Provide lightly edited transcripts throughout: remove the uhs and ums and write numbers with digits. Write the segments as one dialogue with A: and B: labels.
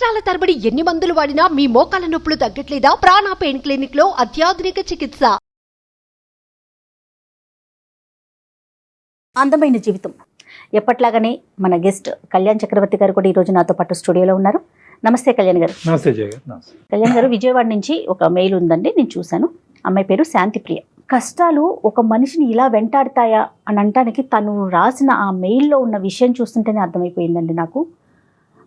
A: సంవత్సరాల తరబడి ఎన్ని మందులు వాడినా మీ మోకాల నొప్పులు తగ్గట్లేదా? ప్రాణ పెయిన్ క్లినిక్ లో అత్యాధునిక చికిత్స.
B: అందమైన జీవితం ఎప్పట్లాగానే మన గెస్ట్ కళ్యాణ్ చక్రవర్తి గారు కూడా ఈరోజు నాతో పాటు స్టూడియోలో ఉన్నారు. నమస్తే కళ్యాణ్ గారు.
C: నమస్తే జయ గారు.
B: కళ్యాణ్ గారు, విజయవాడ నుంచి ఒక మెయిల్ ఉందండి, నేను చూశాను. అమ్మాయి పేరు శాంతిప్రియ. కష్టాలు ఒక మనిషిని ఇలా వెంటాడతాయా అని అనటానికి తను రాసిన ఆ మెయిల్లో ఉన్న విషయం చూస్తుంటేనే అర్థమైపోయిందండి నాకు.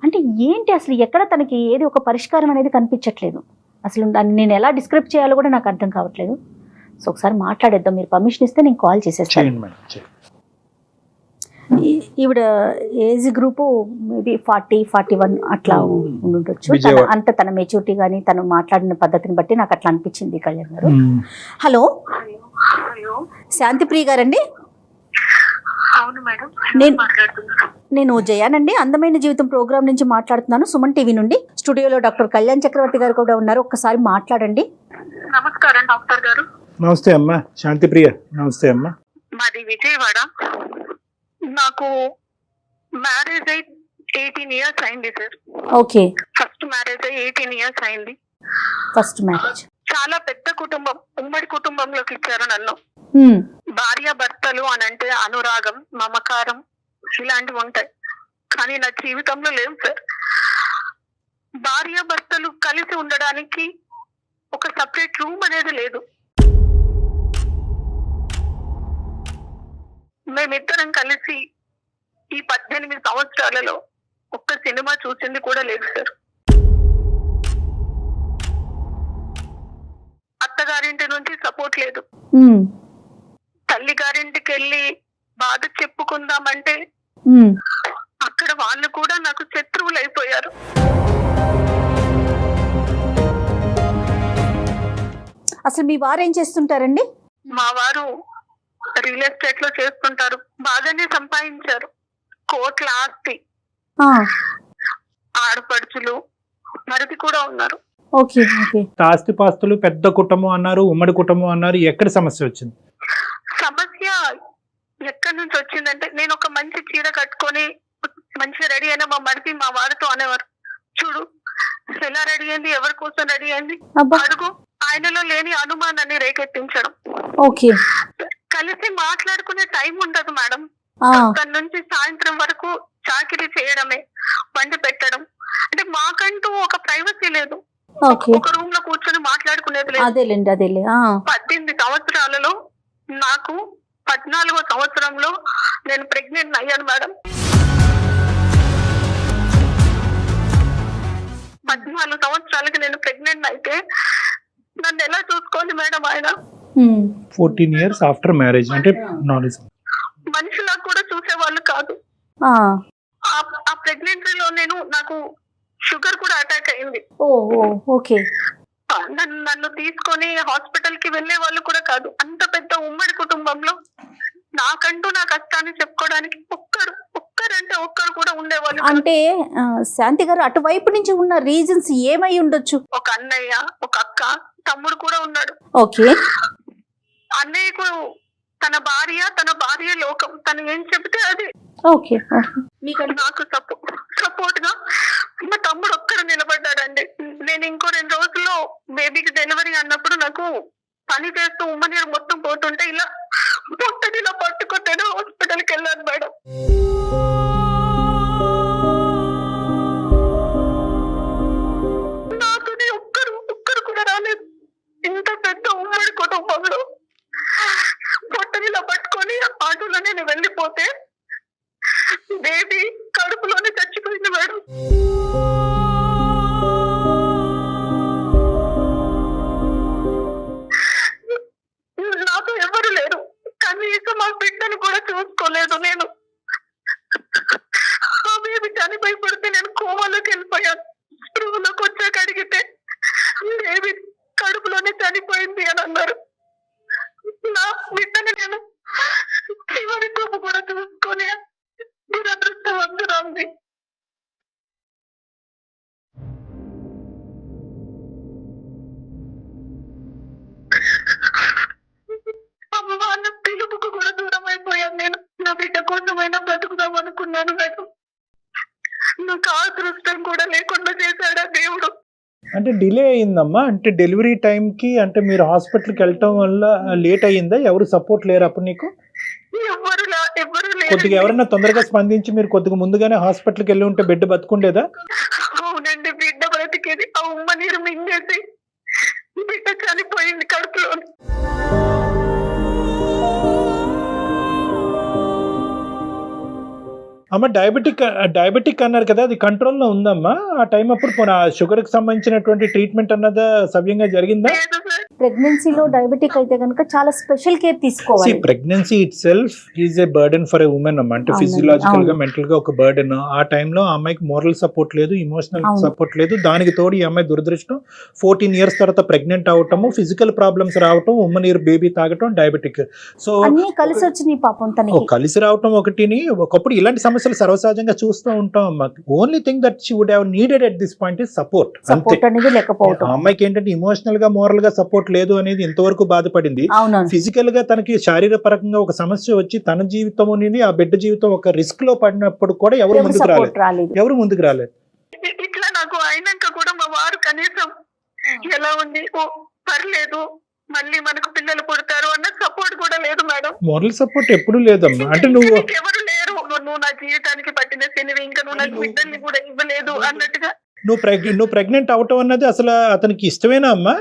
B: అంటే ఏంటి అసలు, ఎక్కడ తనకి ఏది ఒక పరిష్కారం అనేది కనిపించట్లేదు. అసలు దాన్ని నేను ఎలా డిస్క్రైబ్ చేయాలో కూడా నాకు అర్థం కావట్లేదు. సో ఒకసారి మాట్లాడేద్దాం, మీరు పర్మిషన్ ఇస్తే నేను కాల్ చేసేస్తాను. ఈవిడ ఏజ్ గ్రూపు మేబీ 40-41 అట్లా ఉండొచ్చు. అంత తన మెచ్యూరిటీ కానీ తను మాట్లాడిన పద్ధతిని బట్టి నాకు అట్లా అనిపించింది. కళ్యాణ్ గారు, హలో. శాంతిప్రియ గారండి? నేను జయానండి, అందమైన జీవితం ప్రోగ్రామ్ నుంచి మాట్లాడుతున్నాను, సుమన్ టీవీ నుండి. స్టూడియోలో డాక్టర్ కళ్యాణ్ చక్రవర్తి గారు కూడా ఉన్నారు, ఒక్కసారి మాట్లాడండి.
D: నమస్కారం డాక్టర్ గారు.
C: నమస్తే అమ్మా శాంతిప్రియ. నమస్తే అమ్మా.
D: మాది విజయవాడ. నాకు మ్యారేజ్ అయి 18 years అయింది సార్.
B: ఓకే.
D: ఫస్ట్ మ్యారేజ్ అయి 18 years అయింది.
B: First marriage.
D: చాలా పెద్ద కుటుంబం, ఉమ్మడి కుటుంబంలోకి ఇచ్చారు నన్ను. భార్య భర్తలు అని అంటే అనురాగం, మమకారం ఇలాంటివి ఉంటాయి, కానీ నా జీవితంలో లేవు సార్. భార్య భర్తలు కలిసి ఉండడానికి ఒక సపరేట్ రూమ్ అనేది లేదు. మేమిద్దరం కలిసి ఈ 18 సంవత్సరాలలో ఒక్క సినిమా చూసింది కూడా లేదు సార్. అత్తగారింటి నుంచి సపోర్ట్ లేదు. తల్లి గారింటికి వెళ్ళి బాధ చెప్పుకుందామంటే అక్కడ వాళ్ళు కూడా నాకు శత్రువులు అయిపోయారు.
B: అసలు మీ వారు ఏం చేస్తుంటారండి?
D: మా వారు రియల్ ఎస్టేట్ లో చేస్తుంటారు, బాగానే సంపాదించారు, కోట్ల ఆస్తి, ఆడపడుచులు మరిది కూడా ఉన్నారు.
C: ఆస్తి పాస్తులు, పెద్ద కుటుంబం అన్నారు, ఉమ్మడి కుటుంబం అన్నారు. ఎక్కడ సమస్య వచ్చింది?
D: సమస్య ఎక్కడి నుంచి వచ్చిందంటే, నేను ఒక మంచి చీర కట్టుకొని మంచిగా రెడీ అయినా మా మరిది మా వారితో అనేవారు, చూడు ఎలా రెడీ అయింది, ఎవరి కోసం రెడీ అయింది అడుగు. ఆయనలో లేని అనుమానాన్ని రేకెత్తించడం. కలిసి మాట్లాడుకునే టైం ఉండదు మేడం. తన నుంచి సాయంత్రం వరకు చాకిరీ చేయడమే, వండి పెట్టడం. అంటే మాకంటూ ఒక ప్రైవసీ లేదు, ఒక రూమ్ లో కూర్చొని మాట్లాడుకునేది లేదు. 18 సంవత్సరాలలో నాకు 14వ సంవత్సరంలో నేను ప్రెగ్నెంట్ అయ్యాను మేడం. 14 సంవత్సరాలకి నేను ప్రెగ్నెంట్ అయితే నన్ను ఎలా చూసుకోవాలి మేడం ఆయన?
C: 14 years ఆఫ్టర్ మ్యారేజ్ అంటే
D: మనుషులా కూడా చూసేవాళ్ళు కాదు. ఆ ప్రెగ్నెన్సీలో నాకు షుగర్ కూడా అటాక్ అయింది. నన్ను తీసుకొని హాస్పిటల్ కి వెళ్లే వాళ్ళు కూడా కాదు. అంత పెద్ద ఉమ్మడి కుటుంబంలో నాకంటూ నా కష్టాన్ని చెప్పుకోవడానికి ఒక్కరంటే ఒక్కరు కూడా ఉండేవాళ్ళు.
B: అంటే శాంతి గారు, అటువైపు నుంచి ఉన్న రీజన్స్ ఏమై ఉండొచ్చు?
D: ఒక అన్నయ్య, ఒక అక్క, తమ్ముడు కూడా ఉన్నాడు. అన్నయ్యకు తన భార్య లోకం, తను ఏం చెబితే అది. నాకు సపోర్ట్ గా మా తమ్ముడు ఒక్కరు నిలబడ్డాడండి. నేను ఇంకో 2 రోజుల్లో బేబీకి డెలివరీ అన్నప్పుడు నాకు పని చేస్తూ ఉమ్మనీరు మొత్తం పోతుంటే ఇలా పొట్టని ఇలా పట్టుకుంటేనే హాస్పిటల్కి వెళ్ళాను మేడం. నాతోనే ఒక్కరు కూడా రాలేదు. ఇంత పెద్ద ఉమ్మడి కుటుంబంలో పొట్టని ఇలా పట్టుకొని ఆటోలో నేను వెళ్ళిపోతే బేబీ కడుపులోనే చచ్చిపోయింది మేడం. నాతో ఎవరు లేరు, కనీసం మా బిడ్డను కూడా చూసుకోలేదు. నేను ఆ బేబీ చనిపోయి పడితే నేను కోమాలోకి వెళ్ళిపోయాను. స్పృహలోకి వచ్చాక అడిగితే బేబీ కడుపులోనే చనిపోయింది అని అన్నారు. నా బిడ్డని నేను చివరి చూపు కూడా చూసుకొని దురదృష్టవంతురాంది. అమ్మ పిలుపుకు కూడా దూరం అయిపోయాను నేను. నా బిడ్డ కోసమైనా బ్రతుకుదాం అనుకున్నాను మేడం. నాకు అదృష్టం కూడా లేకుండా చేశాడా దేవుడు.
C: అంటే డిలే అయిందమ్మా, అంటే డెలివరీ టైంకి అంటే మీరు హాస్పిటల్కి వెళ్ళటం వల్ల లేట్ అయ్యిందా? ఎవరు సపోర్ట్ లేరు అప్పుడు నీకు?
D: ఎవరు
C: కొద్దిగా ఎవరైనా తొందరగా స్పందించి మీరు కొద్దిగా ముందుగానే హాస్పిటల్కి వెళ్ళి ఉంటే బిడ్డ బతుకుండేదా?
D: అవునండి, బిడ్డ బ్రతికేది. ఆ ఉమ్మ నీరు మింగేసి బిడ్డ చనిపోయింది కడుపులో.
C: అమ్మ డయాబెటిక్ అన్నారు కదా, అది కంట్రోల్లో ఉందమ్మా ఆ టైం అప్పుడు? పోనీ షుగర్కి సంబంధించినటువంటి ట్రీట్మెంట్ అన్నదా సవ్యంగా జరిగిందా?
D: లేదు సార్.
B: ప్రెగ్నెన్సీలో డయాబెటిక్ అయితే కనుక చాలా స్పెషల్ కేర్ తీసుకోవాలి.
C: Pregnancy it self is a burden for a women అమ్మా. అంటే ఫిజియలాజికల్ గా మెంటల్ గా ఒక బర్డెన్. ఆ టైంలో ఆ అమ్మాయికి మోరల్ సపోర్ట్ లేదు, ఇమోషనల్ సపోర్ట్ లేదు. దానికి తోడు ఈ అమ్మాయి దురదృష్టం 14 years తర్వాత ప్రెగ్నెంట్ అవటము, ఫిజికల్ ప్రాబ్లమ్స్ రావటం, ఉమ్మ నీరు బేబీ తాగటం, డయాబెటిక్. సో
B: అన్ని కలిసి వచ్చినాయి పాపం తనకి.
C: కలిసి రావటం ఒకటిని. ఒకప్పుడు ఇలాంటి సమస్యలు సర్వసహజంగా చూస్తూ ఉంటాం అమ్మా. Only thing that she would have needed at this point is support.
B: Support అనేది లేకపోవటం.
C: ఆ అమ్మాయికి ఏంటంటే ఇమోషనల్ గా మోరల్ గా సపోర్ట్ లేదు అనేది ఇంతవరకు బాధపడింది. ఫిజికల్ గా తనకి శారీరపరంగా ఒక సమస్య వచ్చి తన జీవితం ఆ బిడ్డ జీవితం ఒక రిస్క్ లో పడినప్పుడు కూడా ఎవరు ముందుకు రాలేదు.
D: ఇట్లా నాకు అయినాక కూడా మా వారు కనీసం ఎలా ఉంది, ఓ పర్లేదు మళ్ళీ మనకు పిల్లలు పుడతారు అన్న సపోర్ట్ కూడా లేదు మేడం.
C: మోరల్ సపోర్ట్ ఎప్పుడు లేదమ్మా. అంటే నువ్వు
D: ఎవరు లేరు, నువ్వు నా జీవితానికి పట్టిన శనివి, ఇంకా నువ్వు నాకు బిడ్డల్ని కూడా ఇవ్వలేదు అన్నట్టుగా.
C: నువ్వు ప్రెగ్నెంట్ అవటం అన్నది అసలు అతనికి ఇష్టమేనా అమ్మా?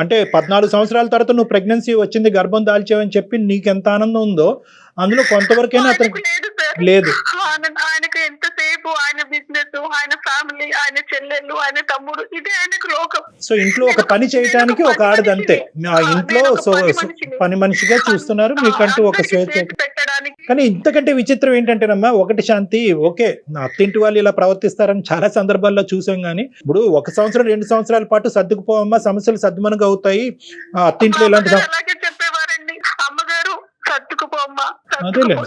C: అంటే 14 సంవత్సరాల తర్వాత నువ్వు ప్రెగ్నెన్సీ వచ్చింది, గర్భం దాల్చావని చెప్పి నీకు ఎంత ఆనందం ఉందో అందులో కొంతవరకైనా అతనికి లేదు.
D: ఆయనకు ఎంతసేపు ఆయన బిజినెస్, ఆయన ఫ్యామిలీ, ఆయన చెల్లెళ్ళు, ఆయన తమ్ముడు, ఇదే ఆయనకు లోకం.
C: సో ఇంట్లో ఒక పని చేయడానికి ఒక ఆడది అంతే. ఆ ఇంట్లో పని మనిషిగా చూస్తున్నారు, మీకంటూ ఒక స్వేచ్ఛ
D: పెట్టడానికి.
C: కానీ ఇంతకంటే విచిత్రం ఏంటంటేనమ్మా, ఒకటి శాంతి, ఓకే నా అత్తింటి వాళ్ళు ఇలా ప్రవర్తిస్తారని చాలా సందర్భాల్లో చూసాం. కానీ ఇప్పుడు 1 సంవత్సరం 2 సంవత్సరాల పాటు సర్దుకుపోవమ్మా, సమస్యలు సద్దుమనుగా అవుతాయి. అత్తింట్లో ఇలాంటి
D: అలాగే చెప్పేవారండి. అమ్మగారు సర్దుకుపోమ్మా,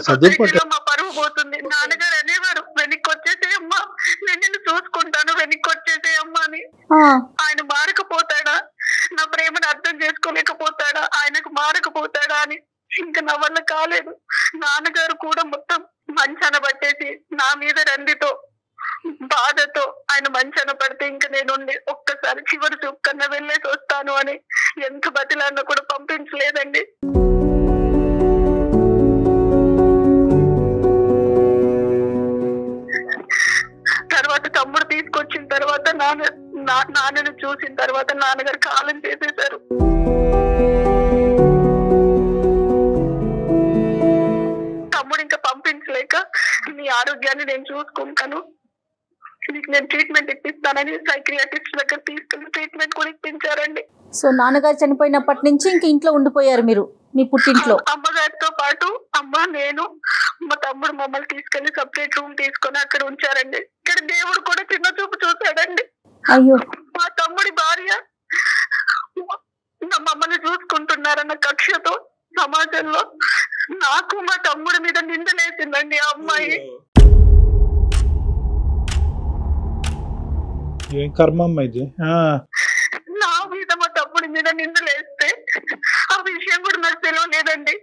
C: చదువుకోవటం
D: మా పరువు పోతుంది. నాన్నగారు అనేవారు, వెనక్కి వచ్చేసేయమ్మా, నేను నిన్ను చూసుకుంటాను, వెనక్కి వచ్చేసేయమ్మా అని. ఆయన మారకపోతాడా, నా ప్రేమను అర్థం చేసుకోలేకపోతాడా, ఆయనకు మారకపోతాడా అని ఇంకా నా వల్ల కాలేదు. నాన్నగారు కూడా మొత్తం మంచాన పట్టేసి నా మీద రందితో బాధతో ఆయన మంచాన పడితే ఇంకా నేనుండి ఒక్కసారి చివరి చూపు కన్నా వెళ్ళేసి వస్తాను అని ఎంత బతిలాడినా కూడా పంపించలేదండి. తర్వాత తమ్ముడు తీసుకొచ్చిన తర్వాత నాన్నను చూసిన తర్వాత నాన్నగారు కాలం చేసేశారు. తమ్ముడు ఇంకా పంపించలేక, నీ ఆరోగ్యాన్ని నేను చూసుకుంటాను, నీకు నేను ట్రీట్మెంట్ ఇప్పిస్తానని సైకియాట్రిస్ట్ దగ్గర తీసుకెళ్లి ట్రీట్మెంట్ కూడా ఇప్పించారండి.
B: సో నాన్నగారు చనిపోయినప్పటి నుంచి ఇంక ఇంట్లో ఉండిపోయారు మీరు, మీ పుట్టింట్లో.
D: అమ్మగారితో పాటు అమ్మ, నేను, మా తమ్ముడు మమ్మల్ని తీసుకెళ్లి సపరేట్ రూమ్ తీసుకొని అక్కడ ఉంచారండి. ఇక్కడ దేవుడు కూడా చిన్న చూపు చూసాడండి.
B: అయ్యో.
D: మా తమ్ముడి భార్య మమ్మల్ని చూసుకుంటున్నారన్న కక్షతో సమాజంలో నాకు మా తమ్ముడి మీద నిందలేసిందండి ఆ అమ్మాయి.
C: ఏం కర్మమ్మ ఇది?
D: నా మీద మా తమ్ముడి మీద నిందలేస్తే ఆ విషయం కూడా నాకు తెలియలేదండి.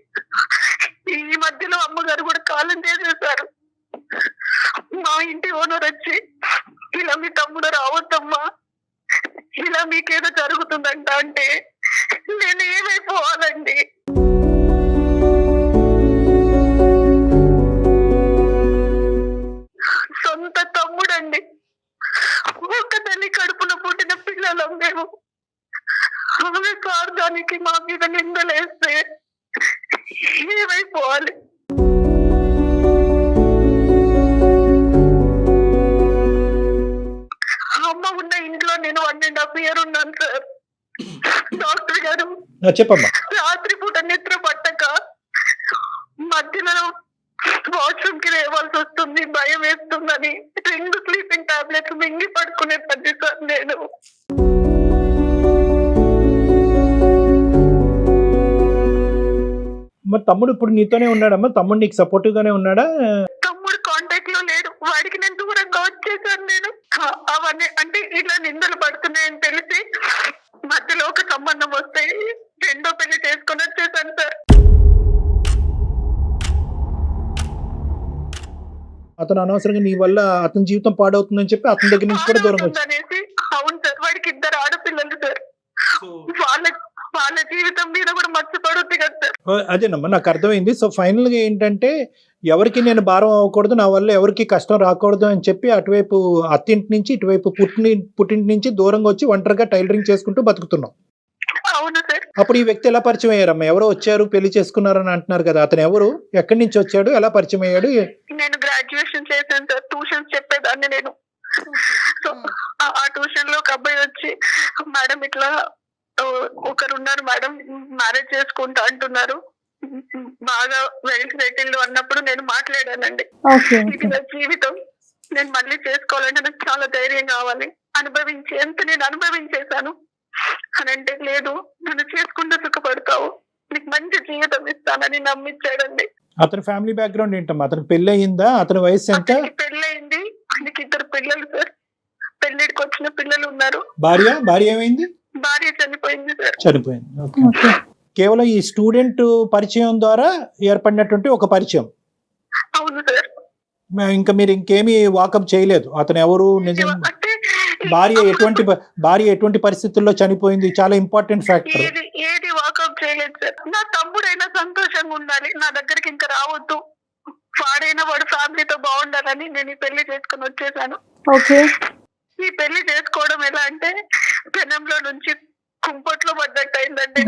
D: ఈ మధ్యలో అమ్మగారు కూడా కాలం చేసేసారు. మా ఇంటి ఓనర్ వచ్చి, ఇలా మీ తమ్ముడు రావద్దమ్మా, ఇలా మీకేదో జరుగుతుందంట అంటే నేను ఏమైపోవాలండి? సొంత తమ్ముడండి, ఒక తల్లి కడుపులో పుట్టిన పిల్లలం మేము. ఆమె స్వార్థానికి మా మీద నిందలేస్తే ఏమైపోవాలి? అమ్మ ఉన్న ఇంట్లో నేను 1.5 years ఉన్నాను సార్. డాక్టర్ గారు
C: చెప్పమ్మా,
D: రాత్రి పూట నిద్ర పట్టక మధ్యలో వాష్రూమ్ కి లేవాల్సి వస్తుంది, భయం వేస్తుందని 2 స్లీపింగ్ టాబ్లెట్స్ మింగి పడుకునే పద్ధతి సార్ నేను.
C: మరి తమ్ముడు ఇప్పుడు నీతోనే ఉన్నాడమ్మా? తమ్ముడు నీకు సపోర్టివ్ గానే ఉన్నాడా?
D: తమ్ముడు కాంటాక్ట్ లో లేడు, వాడికి నేను దూరంగా వచ్చేసాను నేను. అవన్నీ అంటే ఇట్లా నిందలు పడుతున్నాయని తెలిసి మధ్యలో ఒక సంబంధం వస్తే 2వ పెళ్లి చేసుకొని వచ్చేసాను సార్.
C: అతను అనవసరంగా నీ వల్ల అతని జీవితం పాడవుతుందని చెప్పి అతని దగ్గర నుంచి కూడా దూరంగా వచ్చి
D: అనేసి. అవును సార్, వాడికి 2 ఆడపిల్లలు సార్. వాళ్ళ వాళ్ళ జీవితం మీద కూడా మర్చిపడుద్ది కదా సార్.
C: అదేనమ్మా నాకు అర్థమైంది. సో ఫైనల్ గా ఏంటంటే ఎవరికి నేను భారం అవ్వకూడదు, నా వల్ల ఎవరికి కష్టం రాకూడదు అని చెప్పి అటువైపు అత్తింటి నుంచి ఇటువైపు పుట్టింటి నుంచి దూరంగా వచ్చి ఒంటరిగా టైలరింగ్ చేసుకుంటూ బతుకుతున్నాం.
D: అవును సార్.
C: అప్పుడు ఈ వ్యక్తి ఎలా పరిచయం అయ్యారమ్మా? ఎవరో వచ్చారు పెళ్లి చేసుకున్నారని అంటున్నారు కదా, అతను ఎవరు, ఎక్కడి నుంచి వచ్చాడు, ఎలా పరిచయం అయ్యాడు?
D: నేను గ్రాడ్యుయేషన్ చేశాను సార్, ట్యూషన్స్ చెప్పేదాన్ని నేను. సో ఆ ట్యూషన్ లో ఒక అబ్బాయి వచ్చి, మేడం ఇట్లా ఒకరు ఉన్నారు మేడం, మ్యారేజ్ చేసుకుంటా అంటున్నారు, బాగా వెల్ సెటిల్డ్ అన్నప్పుడు నేను మాట్లాడానండి. ఇది నా జీవితం, నేను మళ్ళీ చేసుకోవాలంటే నాకు చాలా ధైర్యం కావాలి, నేను అనుభవించేశాను అని అంటే, లేదు నన్ను చేసుకుంటూ సుఖపడతావు, నీకు మంచి జీవితం ఇస్తానని నమ్మించాడండి.
C: అతని ఫ్యామిలీ బ్యాక్గ్రౌండ్ ఏంటమ్మా? అతనికి పెళ్లి అయిందా? అతని వయసు ఎంత?
D: పెళ్ళయింది, ఆయనకి 2 పిల్లలు సార్, పెళ్లిడికి వచ్చిన పిల్లలు ఉన్నారు.
C: భార్య ఏమైంది?
D: భార్య చనిపోయింది సార్.
C: చనిపోయింది. ఓకే. కేవలం ఈ స్టూడెంట్ పరిచయం ద్వారా ఏర్పడినటువంటి ఒక పరిచయం.
D: అవును సార్.
C: ఇంకా మీరు ఇంకేమీ వాకప్ చేయలేదు అతను ఎవరు నిజం?
D: అంటే
C: భార్య ఎటువంటి పరిస్థితుల్లో చనిపోయింది, చాలా ఇంపార్టెంట్ ఫ్యాక్టర్.
D: ఏది వాకప్ చేయలేదు సార్. నా తమ్ముడైనా సంతోషంగా ఉండాలి, నా దగ్గరికి ఇంకా రావద్దు, వాడైనా వాడు ఫ్యామిలీతో బాగుండాలని నేను ఈ పెళ్లి చేసుకుని వచ్చేసాను. ఈ పెళ్లి చేసుకోవడం ఎలా అంటే పెనంలో నుంచి కుంపట్లో పడ్డట్టు అయిందండి.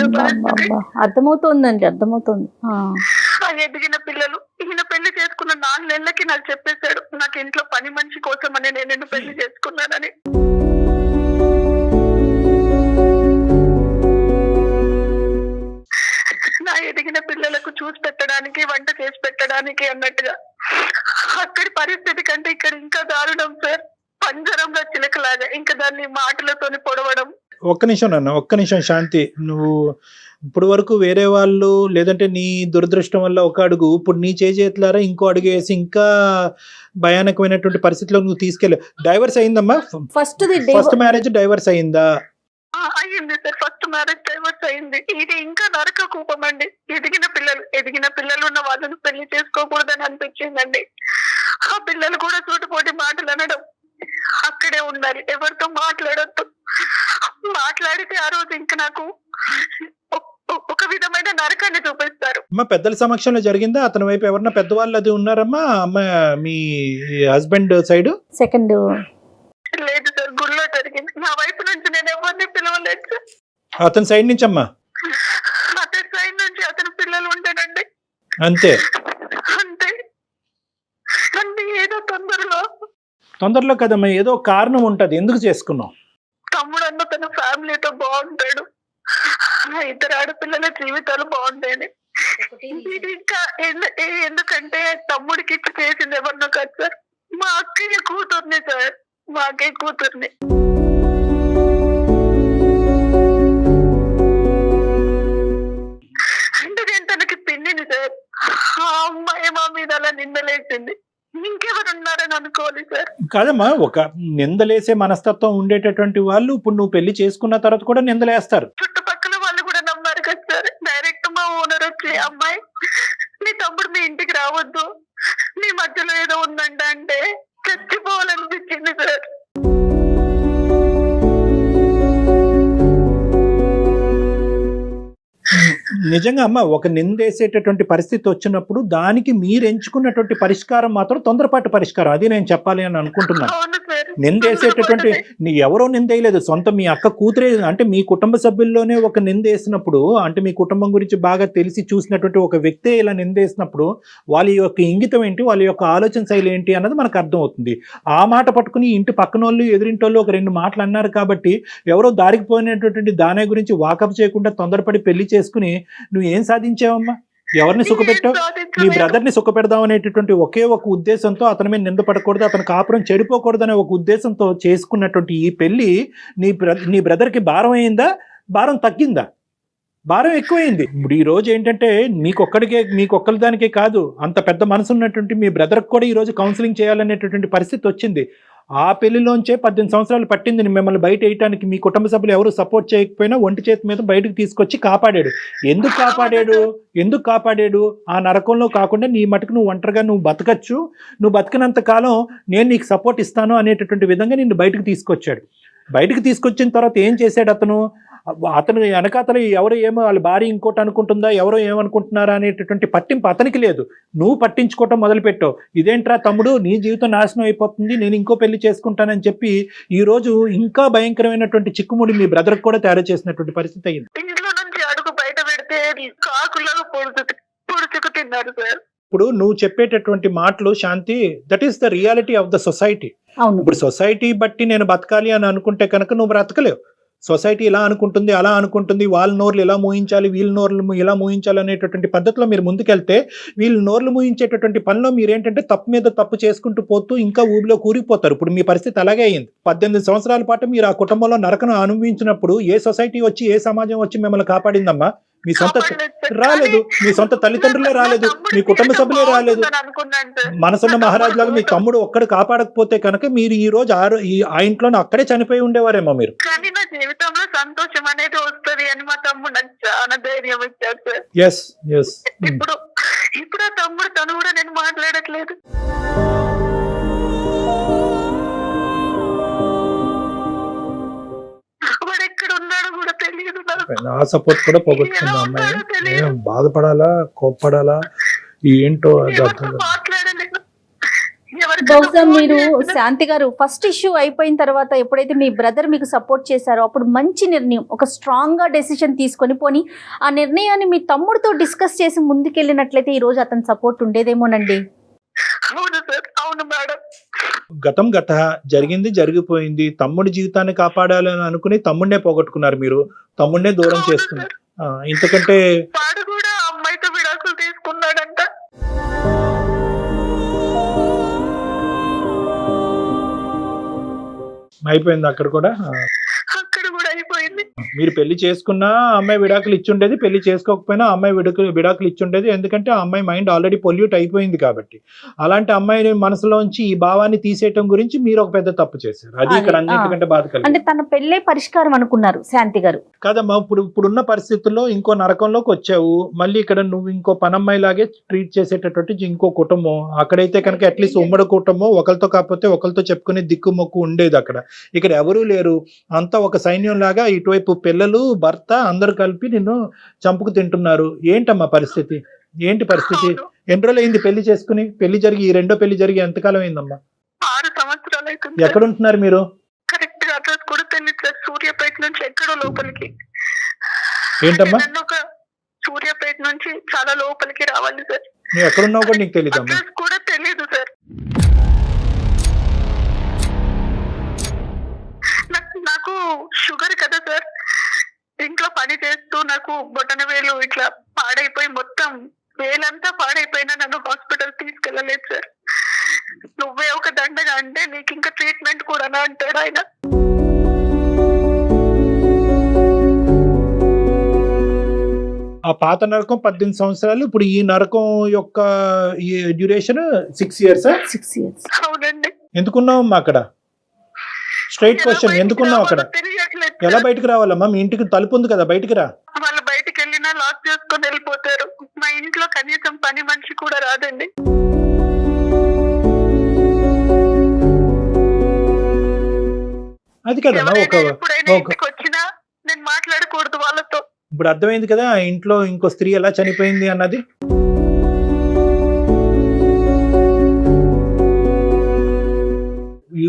B: అర్థమవుతోంది.
D: ఎదిగిన పిల్లలు, ఈయన పెళ్లి చేసుకున్న 4 నెలలకి నాకు చెప్పేశాడు, నాకు ఇంట్లో పని మనిషి కోసం అని నేను పెళ్లి చేసుకున్నానని. నా ఎదిగిన పిల్లలకు చూసి పెట్టడానికి, వంట చేసి పెట్టడానికి అన్నట్టుగా. అక్కడి పరిస్థితి కంటే ఇక్కడ ఇంకా దారుణం సార్, పంజరంలో చిలకలాగా ఇంకా దాన్ని మాటలతోని పొడవడం.
C: ఒక్క నిమిషం శాంతి, నువ్వు ఇప్పుడు వరకు వేరే వాళ్ళు లేదంటే నీ దురదృష్టం వల్ల ఒక అడుగు, ఇప్పుడు నీ చేతులారా ఇంకో అడుగు వేసి ఇంకా భయానకమైనటువంటి పరిస్థితిలో నువ్వు తీసుకెళ్ళ. డైవర్స్ అయిందమ్మా? ఫస్ట్ మ్యారేజ్ డైవర్స్ అయిందా?
D: అయ్యింది సార్, ఫస్ట్ మ్యారేజ్ డైవర్స్ అయింది. ఇది ఇంకా నరక కూపం అండి. ఎదిగిన పిల్లలు ఉన్న వాళ్ళని పెళ్లి చేసుకోకూడదని అనిపించిందండి. ఆ పిల్లలు కూడా సూటిపోటి మాటలు అనడం, అక్కడే ఉండాలి, ఎవరితో మాట్లాడొద్దు, మాట్లాడితే ఆ రోజు ఇంకా నాకు ఒక విధమైన నరకాన్ని చూపిస్తారు.
C: అమ్మా పెద్దల సమక్షంలో జరిగిందా? అతని వైపు ఎవరన్నా పెద్దవాళ్ళు అది ఉన్నారమ్మా? అమ్మ మీ హస్బెండ్ సైడ్
B: సెకండ్
D: లేదు సార్, గుళ్ళో జరిగింది. నా వైపు నుంచి నేను ఎవరిని పిలవలేదు సార్.
C: అతని సైడ్ నుంచి అమ్మా?
D: అతని సైడ్ నుంచి అతని పిల్లలు ఉంటాడండి.
C: అంతే
D: అంటే ఏదో
C: తొందరలో కదమ్మా, ఏదో కారణం ఉంటది. ఎందుకు చేసుకున్నావు?
D: తమ్ముడు అన్న తన ఫ్యామిలీతో బాగుంటాడు, 2 ఆడపిల్లల జీవితాలు బాగుంటాయని. ఇది ఇంకా ఎందుకంటే తమ్ముడికి ఇచ్చి చేసింది ఎవరినో కాదు సార్, మా అక్కయ్య కూతుర్ని సార్, మా అక్కయ్య కూతుర్ని. అంటే నేను తనకి పిన్నిని సార్, ఆ అమ్మాయి మా మీద అలా నిందలేసింది, ఇంకెవరున్నారని అనుకోవాలి సార్.
C: కాదమ్మా, ఒక నిందలేసే మనస్తత్వం ఉండేటటువంటి వాళ్ళు ఇప్పుడు నువ్వు పెళ్లి చేసుకున్న తర్వాత కూడా నిందలేస్తారు.
D: చుట్టుపక్కల వాళ్ళు కూడా నమ్మారు కదా సార్. డైరెక్ట్ మా ఓనర్ వచ్చి, అమ్మాయి నీ తమ్ముడు మీ ఇంటికి రావద్దు, నీ మధ్యలో ఏదో ఉందంట అంటే చచ్చిపోవాలనిపించింది సార్.
C: నిజంగా అమ్మ, ఒక నిందేసేటటువంటి పరిస్థితి వచ్చినప్పుడు దానికి మీరు ఎంచుకున్నటువంటి పరిష్కారం మాత్రం తొందరపాటు పరిష్కారం, అది నేను చెప్పాలి అని అనుకుంటున్నాను. నిందేసేటటువంటి ఎవరో నిందేయలేదు, సొంత మీ అక్క కూతురే, అంటే మీ కుటుంబ సభ్యుల్లోనే ఒక నిందేసినప్పుడు, అంటే మీ కుటుంబం గురించి బాగా తెలిసి చూసినటువంటి ఒక వ్యక్తే ఇలా నిందేసినప్పుడు వాళ్ళ యొక్క ఇంగితం ఏంటి, వాళ్ళ యొక్క ఆలోచన శైలి ఏంటి అన్నది మనకు అర్థమవుతుంది. ఆ మాట పట్టుకుని ఇంటి పక్కన వాళ్ళు ఎదురింటి వాళ్ళు ఒక 2 మాటలు అన్నారు కాబట్టి ఎవరో దారికి పోయినటువంటి దాని గురించి వాకప్ చేయకుండా తొందరపడి పెళ్లి చేసుకుని నువ్వు ఏం సాధించావమ్మా? ఎవరిని సుఖపెట్టావు? నీ బ్రదర్ని సుఖపెడదాం అనేటటువంటి ఒకే ఒక ఉద్దేశంతో, అతని మీద నిందపడకూడదు, అతని కాపురం చెడిపోకూడదు అనే ఒక ఉద్దేశంతో చేసుకున్నటువంటి ఈ పెళ్లి నీ బ్రదర్కి భారం అయిందా, భారం తగ్గిందా? భారం ఎక్కువైంది. ఇప్పుడు ఈ రోజు ఏంటంటే మీకొక్కరి దానికే కాదు, అంత పెద్ద మనసు ఉన్నటువంటి మీ బ్రదర్కి కూడా ఈ రోజు కౌన్సిలింగ్ చేయాలనేటటువంటి పరిస్థితి వచ్చింది. ఆ పెళ్లిలోంచే 18 సంవత్సరాలు పట్టింది మిమ్మల్ని బయట వేయటానికి. మీ కుటుంబ సభ్యులు ఎవరు సపోర్ట్ చేయకపోయినా ఒంటి చేతి మీద బయటకు తీసుకొచ్చి కాపాడాడు. ఎందుకు కాపాడాడు? ఆ నరకంలో కాకుండా నీ మటుకు నువ్వు ఒంటరిగా నువ్వు బతకచ్చు, నువ్వు బతికినంత కాలం నేను నీకు సపోర్ట్ ఇస్తాను అనేటటువంటి విధంగా నిన్ను బయటకు తీసుకొచ్చాడు. బయటకు తీసుకొచ్చిన తర్వాత ఏం చేశాడు అతను వెనకాతలు ఎవరు ఏమో వాళ్ళ భార్య ఇంకోటి అనుకుంటుందా, ఎవరో ఏమనుకుంటున్నారా అనేటటువంటి పట్టింపు అతనికి లేదు. నువ్వు పట్టించుకోవటం మొదలుపెట్టావు. ఇదేంట్రా తమ్ముడు, నీ జీవితం నాశనం అయిపోతుంది, నేను ఇంకో పెళ్లి చేసుకుంటానని చెప్పి ఈ రోజు ఇంకా భయంకరమైనటువంటి చిక్కుముడి మీ బ్రదర్ కూడా తయారు చేసినటువంటి పరిస్థితి అయింది.
D: ఇంట్లో నుంచి అడుగు బయట పెడితే కాకులాగా పొడుచుకు తిన్నారు సార్.
C: ఇప్పుడు నువ్వు చెప్పేటటువంటి మాటలు Shanti, that is the reality of the society.
B: అవును.
C: ఇప్పుడు సొసైటీ బట్టి నేను బతకాలి అని అనుకుంటే కనుక నువ్వు బ్రతకలేవు. సొసైటీ ఇలా అనుకుంటుంది, అలా అనుకుంటుంది, వాళ్ళ నోర్లు ఇలా మూయించాలి, వీళ్ళ నోర్లు ఇలా మూయించాలి అనేటటువంటి పద్ధతిలో మీరు ముందుకెళ్తే వీళ్ళు నోర్లు మూయించేటటువంటి పనిలో మీరేంటంటే తప్పు మీద తప్పు చేసుకుంటూ పోతూ ఇంకా ఊబిలో కూరిపోతారు. ఇప్పుడు మీ పరిస్థితి అలాగే అయింది. 18 సంవత్సరాల పాటు మీరు ఆ కుటుంబంలో నరకను అనుభవించినప్పుడు ఏ సొసైటీ వచ్చి, ఏ సమాజం వచ్చి మిమ్మల్ని కాపాడిందమ్మా? మీ సొంత రాలేదు, మీ సొంత తల్లిదండ్రులే రాలేదు, మీ కుటుంబ సభ్యులే రాలేదు. మనసున్న మహారాజు లాగా మీ తమ్ముడు ఒక్కడు కాపాడకపోతే కనుక మీరు ఈ రోజు ఆ ఇంట్లోనే అక్కడే చనిపోయి ఉండేవారేమో మీరు.
D: కానీ నా జీవితంలో సంతోషం అనేది వస్తుంది అని మా తమ్ముడు నాకు చాలా ధైర్యం ఇచ్చాడు సార్.
C: ఎస్
D: ఇప్పుడు ఆ తమ్ముడు తను కూడా నేను మాట్లాడట్లేదు. వాడు ఎక్కడ ఉన్నాడో కూడా తెలియదు.
C: ఆ సపోర్ట్ కూడా పోగొట్టుకుంది అమ్మాయి. బాధపడాలా, కోప్పడాలా, ఏంటో అది అర్థం కాదు.
D: మాట్లాడలేదు.
B: బహుశా మీరు శాంతి గారు ఫస్ట్ ఇష్యూ అయిపోయిన తర్వాత ఎప్పుడైతే మీ బ్రదర్ మీకు సపోర్ట్ చేశారో అప్పుడు మంచి నిర్ణయం, ఒక స్ట్రాంగ్ గా డెసిషన్ తీసుకొని పోని ఆ నిర్ణయాన్ని మీ తమ్ముడితో డిస్కస్ చేసి ముందుకెళ్ళినట్లయితే ఈ రోజు అతని సపోర్ట్ ఉండేదేమోనండి.
D: అవును సార్, అవును మేడం.
C: గతం జరిగింది జరిగిపోయింది. తమ్ముడి జీవితాన్ని కాపాడాలని అనుకుని తమ్ముడినే పోగొట్టుకున్నారు మీరు, తమ్ముడినే దూరం చేసుకున్నారు. ఇంతకంటే
D: వాడు కూడా అమ్మాయితో విడాకులు తీసుకున్నాడంట.
C: అయిపోయింది అక్కడ కూడా
D: అయిపోయింది.
C: మీరు పెళ్లి చేసుకున్నా అమ్మాయి విడాకులు ఇచ్చుండేది, పెళ్లి చేసుకోకపోయినా అమ్మాయి విడాకులు ఇచ్చుండేది. ఎందుకంటే ఆ అమ్మాయి మైండ్ ఆల్రెడీ పొల్యూట్ అయిపోయింది కాబట్టి. అలాంటి అమ్మాయి మనసులోంచి ఈ భావాన్ని తీసేయటం గురించి మీరు ఒక పెద్ద తప్పు చేశారు. అది ఇక్కడ అన్నిటికంటే బాధ కలిగింది.
B: అంటే తన పెళ్ళే పరిష్కారం అనుకున్నారు శాంతి గారు
C: కదమ్మా. ఇప్పుడున్న పరిస్థితుల్లో ఇంకో నరకంలోకి వచ్చావు. మళ్ళీ ఇక్కడ నువ్వు ఇంకో పనమ్మాయి లాగే ట్రీట్ చేసేటటువంటి ఇంకో కుటుంబం. అక్కడైతే కనుక అట్లీస్ట్ ఉమ్మడి కుటుంబం, ఒకరితో కాకపోతే ఒకరితో చెప్పుకునే దిక్కు మొక్కు ఉండేది. ఇక్కడ ఎవరూ లేరు. అంతా ఒక సైన్యం లాగా ఇటువైపు పిల్లలు, భర్త అందరు కలిపి నిన్ను చంపుకు తింటున్నారు. ఏంటమ్మా పరిస్థితి? ఏంటి పరిస్థితి? ఎన్ని రోజులు అయింది పెళ్లి చేసుకుని? పెళ్లి జరిగి ఈ రెండో పెళ్లి జరిగి ఎంతకాలం అయిందమ్మా?
D: 6 సంవత్సరాలు అవుతుంది.
C: ఎక్కడ ఉంటున్నారు మీరు?
D: కరెక్ట్ గా అడ్రస్ కూడా తెలియదు సార్. సూర్యాపేట నుంచి ఎక్కడో లోపలికి.
C: ఏంటమ్మా?
D: సూర్యాపేట నుంచి చాలా లోపలికి రావాలి సార్.
C: నువ్వు ఎక్కడున్నావు కూడా నీకు తెలియదమ్మా?
D: అడ్రస్ కూడా తెలియదు సార్. నాకు షుగర్ కదా సార్. ఇంట్లో పని చేస్తూ నాకు బొటన వేలు ఇట్లా పాడైపోయి మొత్తం వేలంతా పాడైపోయినా నన్ను హాస్పిటల్ తీసుకెళ్ళలేదు సార్. నువ్వే ఒక దండగా అంటే నీకు ఇంకా ట్రీట్మెంట్ కూడా అంటాడు ఆయన.
C: ఆ పాత నరకం 18 సంవత్సరాలు, ఇప్పుడు ఈ నరకం యొక్క డ్యూరేషన్ 6 years.
B: 6 years.
D: అవునండి.
C: ఎందుకున్నావమ్మా అక్కడ? స్ట్రైట్ క్వశ్చన్, ఎందుకున్నావు అక్కడ? ఎలా బయటకు రావాలమ్మా? మీ ఇంటికి తలుపు ఉంది కదా, బయటికి రా.
D: వాళ్ళు బయటికి వెళ్ళినా లాక్ చేసుకొని వెళ్ళిపోతారు. మా ఇంట్లో కనీసం పని మనిషి కూడా రాదండి.
C: అది కదమ్మా
D: ఇంటికి వచ్చినా నేను మాట్లాడకూడదు వాళ్ళతో.
C: ఇప్పుడు అర్థమైంది కదా ఆ ఇంట్లో ఇంకో స్త్రీ ఎలా చనిపోయింది అన్నది.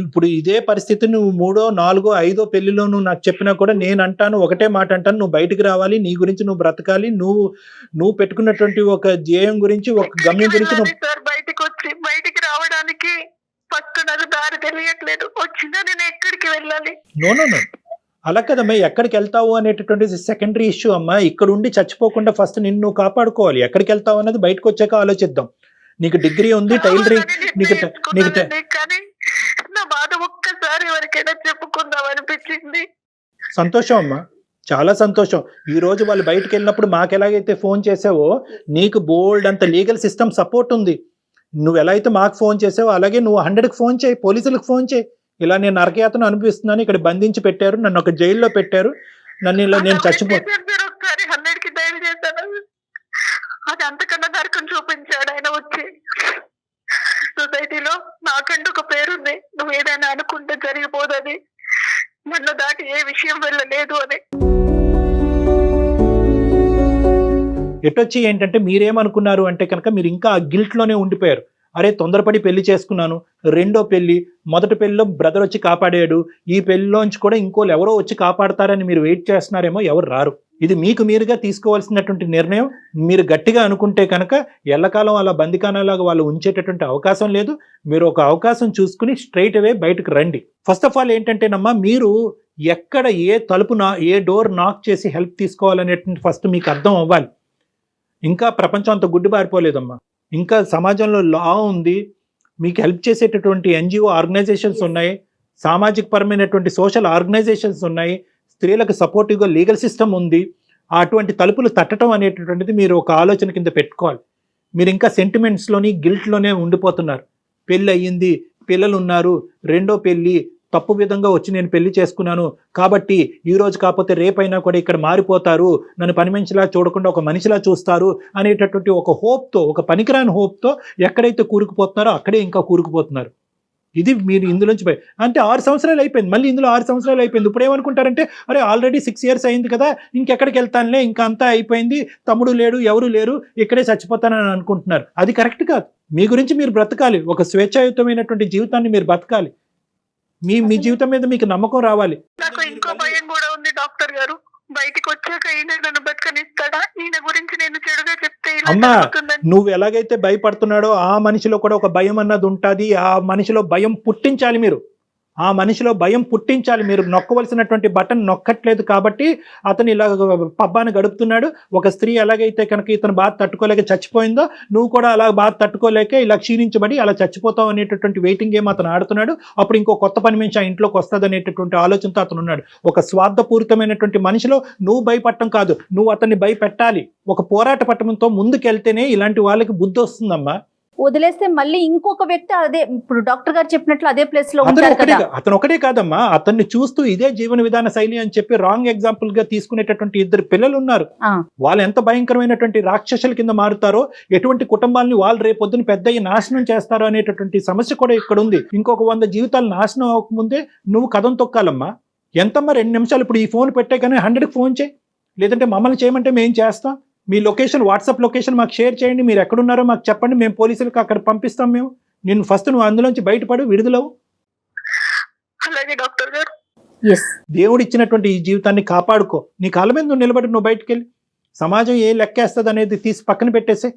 C: ఇప్పుడు ఇదే పరిస్థితి నువ్వు 3వ, 4వ, 5వ పెళ్లిలో నువ్వు నాకు చెప్పినా కూడా నేను అంటాను, ఒకటే మాట అంటాను, నువ్వు బయటికి రావాలి, నీ గురించి నువ్వు బ్రతకాలి, నువ్వు పెట్టుకున్నటువంటి ఒక ధ్యేయం గురించి, ఒక గమ్యం గురించి
D: బయటికి రావడానికి ఫస్ట్ నాకు దారి తెలియట్లేదు. వచ్చినా నేను ఎక్కడికి వెళ్ళాలి?
C: నో అలా కదమ్మా. ఎక్కడికి వెళ్తావు అనేటటువంటి సెకండరీ ఇష్యూ అమ్మా. ఇక్కడ ఉండి చచ్చిపోకుండా ఫస్ట్ నిన్ను కాపాడుకోవాలి. ఎక్కడికి వెళ్తావు అన్నది బయటకు వచ్చాక ఆలోచిద్దాం. నీకు డిగ్రీ ఉంది, టైలరింగ్,
D: కానీ నా బాధ ఒక్కసారి ఎవరికైనా చెప్పుకుందాం అనిపించింది.
C: సంతోషం అమ్మా, చాలా సంతోషం. ఈ రోజు వాళ్ళు బయటకు వెళ్ళినప్పుడు మాకు ఎలాగైతే ఫోన్ చేసావో నీకు బోల్డ్ అంత లీగల్ సిస్టమ్ సపోర్ట్ ఉంది. నువ్వు ఎలా అయితే మాకు ఫోన్ చేసావో అలాగే నువ్వు 100కి ఫోన్ చేయి, పోలీసులకు ఫోన్ చేయి. ఇలా నేను నరకయాతన అనిపిస్తున్నాను, ఇక్కడ బంధించి పెట్టారు, నన్ను ఒక జైల్లో పెట్టారు, నన్ను ఇలా నేను
D: మీరు ఒకసారి 100కి డైల్ చేశాను, అది అంతకన్నా నరకం చూపించాడు ఆయన వచ్చి. సొసైటీలో నాకంటూ ఒక పేరుంది, నువ్వు ఏదైనా అనుకుంటే జరిగిపోదని, నన్ను దాటి ఏ విషయం వెళ్ళలేదు అని.
C: ఎటొచ్చి ఏంటంటే మీరేమనుకున్నారు అంటే కనుక మీరు ఇంకా ఆ గిల్ట్లోనే ఉండిపోయారు. అరే తొందరపడి పెళ్లి చేసుకున్నాను, రెండో పెళ్లి, మొదటి పెళ్లిలో బ్రదర్ వచ్చి కాపాడాడు, ఈ పెళ్లిలోంచి కూడా ఇంకోళ్ళు ఎవరో వచ్చి కాపాడతారని మీరు వెయిట్ చేస్తున్నారేమో, ఎవరు రారు. ఇది మీకు మీరుగా తీసుకోవాల్సినటువంటి నిర్ణయం. మీరు గట్టిగా అనుకుంటే కనుక ఎల్లకాలం అలా బందికానాలాగా వాళ్ళు ఉంచేటటువంటి అవకాశం లేదు. మీరు ఒక అవకాశం చూసుకుని స్ట్రైట్ అవే బయటకు రండి. ఫస్ట్ ఆఫ్ ఆల్ ఏంటంటేనమ్మా, మీరు ఎక్కడ ఏ తలుపు ఏ డోర్ నాక్ చేసి హెల్ప్ తీసుకోవాలనేటువంటి ఫస్ట్ మీకు అర్థం అవ్వాలి. ఇంకా ప్రపంచం అంత గుడ్డిబారిపోలేదమ్మా, ఇంకా సమాజంలో లా ఉంది, మీకు హెల్ప్ చేసేటటువంటి ఎన్జిఓ ఆర్గనైజేషన్స్ ఉన్నాయి, సామాజిక పరమైనటువంటి సోషల్ ఆర్గనైజేషన్స్ ఉన్నాయి, స్త్రీలకు సపోర్టివ్గా లీగల్ సిస్టమ్ ఉంది. అటువంటి తలుపులు తట్టడం అనేటటువంటిది మీరు ఒక ఆలోచన కింద పెట్టుకోవాలి. మీరు ఇంకా సెంటిమెంట్స్లోని గిల్ట్లోనే ఉండిపోతున్నారు. పెళ్ళి అయ్యింది, పిల్లలు ఉన్నారు, రెండో పెళ్ళి, తప్పు విధంగా వచ్చి నేను పెళ్లి చేసుకున్నాను కాబట్టి ఈ రోజు కాకపోతే రేపైనా కూడా ఇక్కడ మారిపోతారు, నన్ను పని మనిషిలా చూడకుండా ఒక మనిషిలా చూస్తారు అనేటటువంటి ఒక హోప్తో, ఒక పనికిరాని హోప్తో ఎక్కడైతే కూరుకుపోతున్నారో అక్కడే ఇంకా కూరుకుపోతున్నారు. ఇది మీరు ఇందులోంచి అంటే 6 సంవత్సరాలు అయిపోయింది, మళ్ళీ ఇందులో 6 సంవత్సరాలు అయిపోయింది. ఇప్పుడు ఏమనుకుంటారంటే అరే ఆల్రెడీ 6 years అయింది కదా, ఇంకెక్కడికి వెళ్తానులే, ఇంకా అంతా అయిపోయింది, తమ్ముడు లేడు, ఎవరు లేరు, ఇక్కడే చచ్చిపోతానని అనుకుంటున్నారు. అది కరెక్ట్ కాదు. మీ గురించి మీరు బ్రతకాలి, ఒక స్వేచ్ఛాయుతమైనటువంటి జీవితాన్ని మీరు బతకాలి. మీ జీవితం మీద మీకు నమ్మకం రావాలి.
D: నాకు ఇంకో భయం కూడా ఉంది డాక్టర్ గారు, బయటికి వచ్చాక ఈయన నన్ను బతకనిస్తాడా, ఈయన గురించి నేను చెడుగా చెప్తే ఇలా
C: అమ్మా,
D: జరుగుతుందని.
C: నువ్వు ఎలాగైతే భయపడుతున్నాడో ఆ మనిషిలో కూడా ఒక భయం అన్నది ఉంటుంది. ఆ మనిషిలో భయం పుట్టించాలి మీరు, ఆ మనిషిలో భయం పుట్టించాలి. మీరు నొక్కవలసినటువంటి బటన్ నొక్కట్లేదు కాబట్టి అతను ఇలా పబ్బాన్ని గడుపుతున్నాడు. ఒక స్త్రీ ఎలాగైతే కనుక ఇతను బాధ తట్టుకోలేక చచ్చిపోయిందో, నువ్వు కూడా అలా బాధ తట్టుకోలేక ఇలా క్షీణించబడి అలా చచ్చిపోతావు అనేటటువంటి వెయిటింగ్ గేమ్ అతను ఆడుతున్నాడు. అప్పుడు ఇంకో కొత్త పని మనిషి ఆ ఇంట్లోకి వస్తుంది అనేటటువంటి ఆలోచనతో అతను ఉన్నాడు. ఒక స్వార్థపూరితమైనటువంటి మనిషిలో నువ్వు భయపడటం కాదు, నువ్వు అతన్ని భయపెట్టాలి. ఒక పోరాట పట్టణంతో ముందుకెళ్తేనే ఇలాంటి వాళ్ళకి బుద్ధి వస్తుందమ్మా.
B: వదిలేస్తే మళ్ళీ ఇంకొక వ్యక్తి అదే, ఇప్పుడు డాక్టర్ గారు చెప్పినట్లు అదే ప్లేస్ లో ఉంటారు కదా.
C: అతను ఒకటే కాదమ్మా, అతన్ని చూస్తూ ఇదే జీవన విధాన శైలి అని చెప్పి రాంగ్ ఎగ్జాంపుల్ గా తీసుకునేటటువంటి 2 పిల్లలు ఉన్నారు. వాళ్ళు ఎంత భయంకరమైనటువంటి రాక్షసుల కింద మారుతారో, ఎటువంటి కుటుంబాలని వాళ్ళు రేపొద్దున పెద్ద నాశనం చేస్తారో అనేటటువంటి సమస్య కూడా ఇక్కడ ఉంది. ఇంకొక 100 జీవితాలు నాశనం అవ్వకముందే నువ్వు కథం తొక్కాలమ్మా. ఎంతమ్మా 2 నిమిషాలు, ఇప్పుడు ఈ ఫోన్ పెట్టే కానీ 100కి ఫోన్ చేయి, లేదంటే మమ్మల్ని చేయమంటే మేము చేస్తాం. మీ లొకేషన్, వాట్సాప్ లొకేషన్ మాకు షేర్ చేయండి, మీరు ఎక్కడున్నారో మాకు చెప్పండి, మేము పోలీసులకు అక్కడ పంపిస్తాం. మేము నేను ఫస్ట్ నువ్వు అందులోంచి బయటపడు, విడుదలవు.
D: అలాగే డాక్టర్ గారు.
C: దేవుడు ఇచ్చినటువంటి ఈ జీవితాన్ని కాపాడుకో. నీ కాళ్ళ మీద నువ్వు నిలబడి నువ్వు బయటకు వెళ్ళి సమాజం ఏ లెక్కేస్తుంది అనేది తీసి పక్కన పెట్టేసే.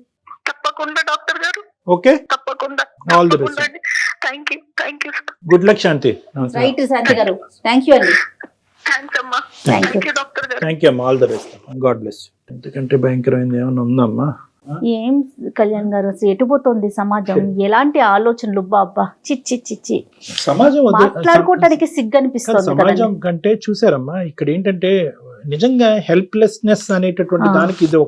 D: తప్పకుండా డాక్టర్ గారు.
C: ఓకే,
D: తప్పకుండా.
C: All the best.
D: Thank you.
C: Good luck Shanti.
B: Right Shanti గారు, థ్యాంక్ యూ అండి.
D: థ్యాంక్స్ అమ్మా.
B: Thank you.
D: డాక్టర్ గారు.
C: థ్యాంక్ యూ అమ్మా, all the best. God bless. ఎందుకంటే భయంకరమైంది ఏమన్నా ఉందమ్మా?
B: ఏం కళ్యాణ్ గారు, అసలు ఎటుపోతుంది సమాజం? ఎలాంటి ఆలోచనలు, బాబా చిచ్చి చిచ్చి.
C: సమాజం
B: మాట్లాడుకోవటానికి సిగ్గు అనిపిస్తుంది.
C: సమాజం కంటే చూసారమ్మా, ఇక్కడ ఏంటంటే నిజంగా హెల్ప్లెస్నెస్ అనేటటువంటి దానికి ఇది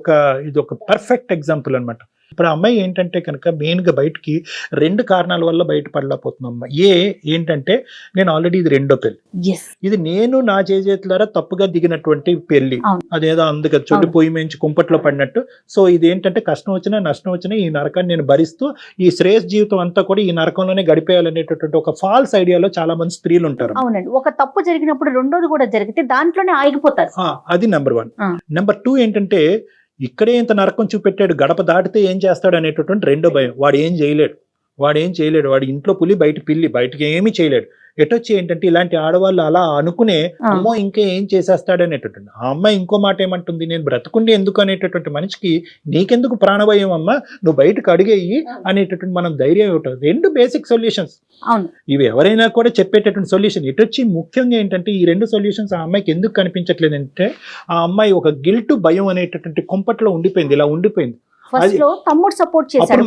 C: ఒక పర్ఫెక్ట్ ఎగ్జాంపుల్ అన్నమాట. ఇప్పుడు అమ్మాయి ఏంటంటే కనుక మెయిన్ గా బయటికి 2 కారణాల వల్ల బయటపడలేకపోతున్నామ్మా. ఏంటంటే నేను ఆల్రెడీ ఇది రెండో పెళ్లి, ఇది నేను నా చేతులారా తప్పుగా దిగినటువంటి పెళ్లి. అదేదో అందుకే చొడ్డు పొయ్యి మించి కుంపట్లో పడినట్టు. సో ఇది ఏంటంటే కష్టం వచ్చినా నష్టం వచ్చినా ఈ నరకాన్ని నేను భరిస్తూ ఈ శ్రేయస్ జీవితం అంతా కూడా ఈ నరకంలోనే గడిపేయాలనేటటువంటి ఒక ఫాల్స్ ఐడియాలో చాలా మంది స్త్రీలు ఉంటారు.
B: అవునండి, ఒక తప్పు జరిగినప్పుడు రెండోది కూడా జరిగితే దాంట్లోనే ఆగిపోతారు.
C: అది నెంబర్ 1. నెంబర్ 2 ఏంటంటే ఇక్కడే ఇంత నరకం చూపెట్టాడు, గడప దాటితే ఏం చేస్తాడు అనేటటువంటి రెండో భయం. వాడు ఏం చేయలేడు, వాడి ఇంట్లో పులి బయట పిల్లి, బయటకి ఏమీ చేయలేడు. ఎటొచ్చి ఏంటంటే ఇలాంటి ఆడవాళ్ళు అలా అనుకునే అమ్మో ఇంకా ఏం చేసేస్తాడు అనేటటువంటి. ఆ అమ్మాయి ఇంకో మాట ఏమంటుంది, నేను బ్రతకుండి ఎందుకు అనేటటువంటి మనిషికి నీకెందుకు ప్రాణభయం అమ్మా, నువ్వు బయటకు అడిగేయి అనేటటువంటి మనం ధైర్యం ఇవ్వటం. 2 బేసిక్ సొల్యూషన్స్ ఇవి, ఎవరైనా కూడా చెప్పేటటువంటి సొల్యూషన్. ఇటొచ్చి ముఖ్యంగా ఏంటంటే ఈ 2 సొల్యూషన్స్ ఆ అమ్మాయికి ఎందుకు కనిపించట్లేదు అంటే ఆ అమ్మాయి ఒక గిల్ట్ భయం అనేటటువంటి కుంపట్లో ఉండిపోయింది, ఇలా ఉండిపోయింది.
B: ఫస్ట్ లో తమ్ముడు సపోర్ట్ చేశాడు,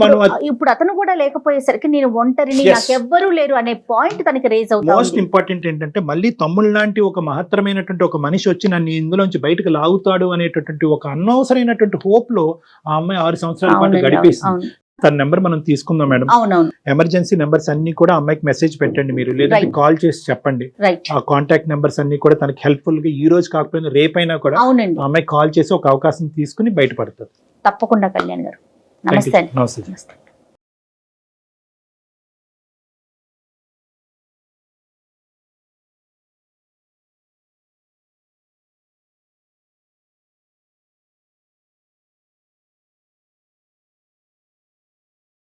B: ఇప్పుడు అతను కూడా లేకపోయేసరికి నేను ఒంటరిని, నాకెవ్వరూ లేరు అనే పాయింట్ తనకి రేజ్ అవుతుంది.
C: మోస్ట్ ఇంపార్టెంట్ ఏంటంటే మళ్ళీ తమ్ముడు లాంటి ఒక మహత్తరమైనటువంటి ఒక మనిషి వచ్చి నన్ను ఇందులోంచి బయటకు లాగుతాడు అనేటటువంటి ఒక అనవసరమైనటువంటి హోప్ లో ఆ అమ్మాయి 6 సంవత్సరాల పాటు గడిపేసింది. తన నెంబర్ మనం తీసుకుందాం మేడం.
B: అవునవును,
C: ఎమర్జెన్సీ నెంబర్స్ అన్ని కూడా అమ్మాయికి మెసేజ్ పెట్టండి మీరు, లేదంటే
B: Right.
C: కాల్ చేసి చెప్పండి.
B: రైట్.
C: ఆ కాంటాక్ట్ నెంబర్స్ అన్ని కూడా తనకి హెల్ప్ఫుల్ గా ఈ రోజు కాకపోయినా రేపైనా కూడా
B: అవునండి,
C: ఆ అమ్మాయి కాల్ చేసి ఒక అవకాశం తీసుకుని బయటపడుతుంది.
B: తప్పకుండా కళ్యాణ్ గారు. నమస్తే అండి.
C: నమస్తే.
B: నమస్తే.